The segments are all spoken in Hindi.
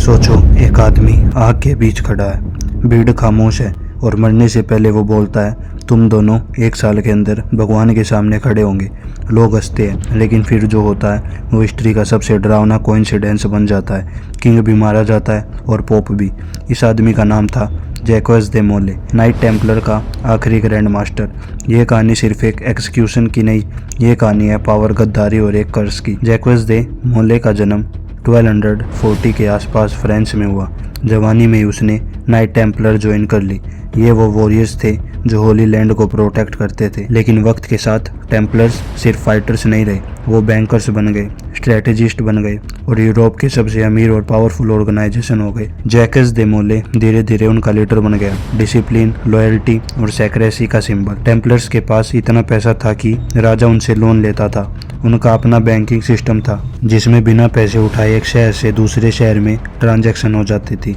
सोचो, एक आदमी आग के बीच खड़ा है, भीड़ खामोश है और मरने से पहले वो बोलता है, तुम दोनों 1 साल के अंदर भगवान के सामने खड़े होंगे। लोग हंसते हैं, लेकिन फिर जो होता है वो हिस्ट्री का सबसे डरावना कोइंसिडेंस बन जाता है। किंग भी मारा जाता है और पोप भी। इस आदमी का नाम था जैक्वेस दे मोले, नाइट टेम्पलर का आखिरी ग्रैंड मास्टर। ये कहानी सिर्फ एक एक्सक्यूशन की नहीं, ये कहानी है पावर, गद्दारी और एक कर्स की। जैक्वेस दे मोले का जन्म 1240 के आसपास फ्रांस में हुआ। जवानी में ही उसने नाइट टेम्पलर ज्वाइन कर ली। ये वो वॉरियर्स थे जो होली लैंड को प्रोटेक्ट करते थे। लेकिन वक्त के साथ टेम्पलर्स सिर्फ फाइटर्स नहीं रहे, वो बैंकर्स बन गए, स्ट्रेटेजिस्ट बन गए और यूरोप के सबसे अमीर और पावरफुल ऑर्गेनाइजेशन हो गए। जैक्वेस दे मोले धीरे धीरे उनका लीडर बन गया, डिसिप्लिन, लॉयल्टी और सेक्रेसी का सिंबल। टेम्पलर्स के पास इतना पैसा था कि राजा उनसे लोन लेता था। उनका अपना बैंकिंग सिस्टम था जिसमें बिना पैसे उठाए एक शहर से दूसरे शहर में ट्रांजैक्शन हो जाती थी।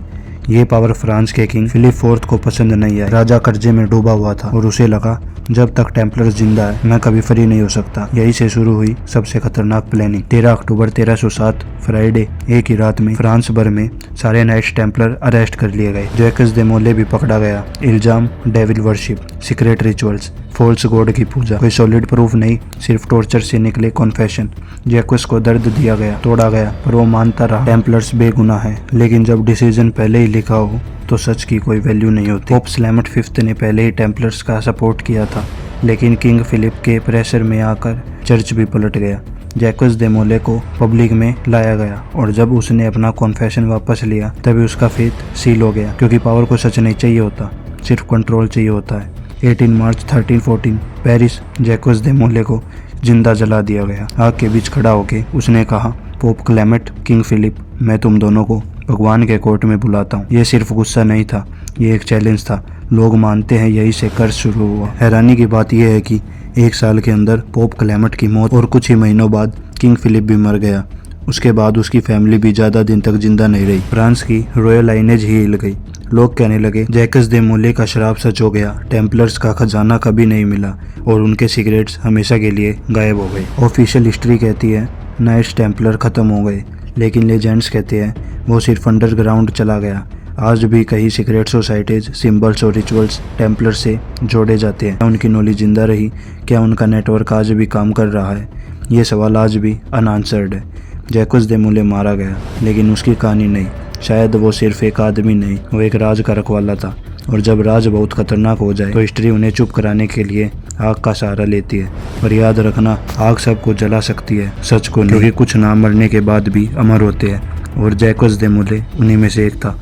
ये पावर फ्रांस के किंग फिलिप फोर्थ को पसंद नहीं आया। राजा कर्जे में डूबा हुआ था और उसे लगा, जब तक टेम्पलर्स जिंदा है मैं कभी फ्री नहीं हो सकता। यही से शुरू हुई सबसे खतरनाक प्लानिंग। 13 अक्टूबर 1307 फ्राइडे, एक ही रात में फ्रांस भर में सारे नाइट्स टेम्पलर अरेस्ट कर लिए गए। जैक्वेस दे मोले भी पकड़ा गया। इल्जाम, devil worship, secret rituals, false god की पूजा। कोई सॉलिड प्रूफ नहीं, सिर्फ टॉर्चर से निकले कॉन्फेशन। जैक्वेस को दर्द दिया गया, तोड़ा गया, पर वो मानता रहा टेम्पलर्स बेगुनाह है। लेकिन जब डिसीजन पहले ही लिखा हो तो सच की कोई वैल्यू नहीं होती। पोप क्लेमेंट फिफ्थ ने पहले ही टेम्पलर्स का सपोर्ट किया था, लेकिन किंग फिलिप के प्रेशर में आकर चर्च भी पलट गया। जैक्वेस दे मोले को पब्लिक में लाया गया और जब उसने अपना कॉन्फेशन वापस लिया तभी उसका फेथ सील हो गया, क्योंकि पावर को सच नहीं चाहिए होता, सिर्फ कंट्रोल चाहिए होता है। 18 मार्च 1314 पेरिस, जैक्वेस दे मोले को जिंदा जला दिया गया। आग के बीच खड़ा होके उसने कहा, पोप क्लेमेंट, किंग फिलिप, मैं तुम दोनों को भगवान के कोर्ट में बुलाता हूँ। ये सिर्फ गुस्सा नहीं था, ये एक चैलेंज था। लोग मानते हैं यही से कर्ज शुरू हुआ। हैरानी की बात यह है कि 1 साल के अंदर पोप क्लेमेंट की मौत और कुछ ही महीनों बाद किंग फिलिप भी मर गया। उसके बाद उसकी फैमिली भी ज्यादा दिन तक जिंदा नहीं रही। फ्रांस की रॉयल लाइनेज ही हिल गई। लोग कहने लगे, जैक्वेस दे मोले का श्राप सच हो गया, टेम्पलर्स का खजाना कभी नहीं मिला और उनके सीक्रेट्स हमेशा के लिए गायब हो गए। ऑफिशियल हिस्ट्री कहती है नाइट्स टेम्पलर खत्म हो गए, लेकिन लेजेंड्स कहते हैं वो सिर्फ अंडरग्राउंड चला गया। आज भी कई सीक्रेट सोसाइटीज, सिंबल्स और रिचुअल्स टेम्पलर से जोड़े जाते हैं। क्या उनकी नॉलेज जिंदा रही? क्या उनका नेटवर्क आज भी काम कर रहा है? ये सवाल आज भी अनआंसर्ड है। जैक्वेस दे मोले मारा गया, लेकिन उसकी कहानी नहीं। शायद वो सिर्फ एक आदमी नहीं, वो एक राज का रखवाला था। और जब राज बहुत खतरनाक हो जाए तो हिस्ट्री उन्हें चुप कराने के लिए आग का सहारा लेती है। पर याद रखना, आग सबको जला सकती है, सच को नहीं, क्योंकि कुछ नाम मरने के बाद भी अमर होते हैं और जैक्वेस दे मोले उन्हीं में से एक था।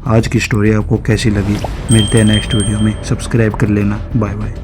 आज की स्टोरी आपको कैसी लगी? मिलते हैं नेक्स्ट वीडियो में। सब्सक्राइब कर लेना। Bye bye.